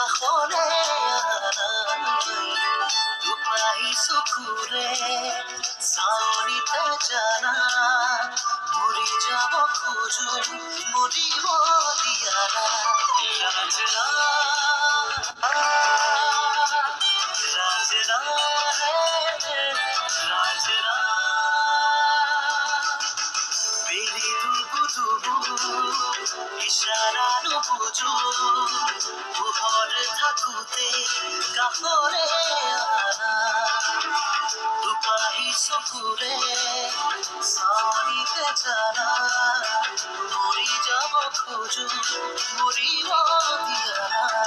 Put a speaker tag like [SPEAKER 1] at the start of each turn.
[SPEAKER 1] কাষৰে দুপাহি চকুৰে চাৱনিতে জানা মৰি যাব খোজো মৰিব দিয়া ৰাজৰা ৰাজৰা ৰাজৰা বেলি দুবু দুবু ইশাৰা নুবুজো পোহৰ থাকোতে কাষৰে দুপাহি চকুৰে চাৱনিতে জানা মৰি যাব খোজো মৰিব দিয়া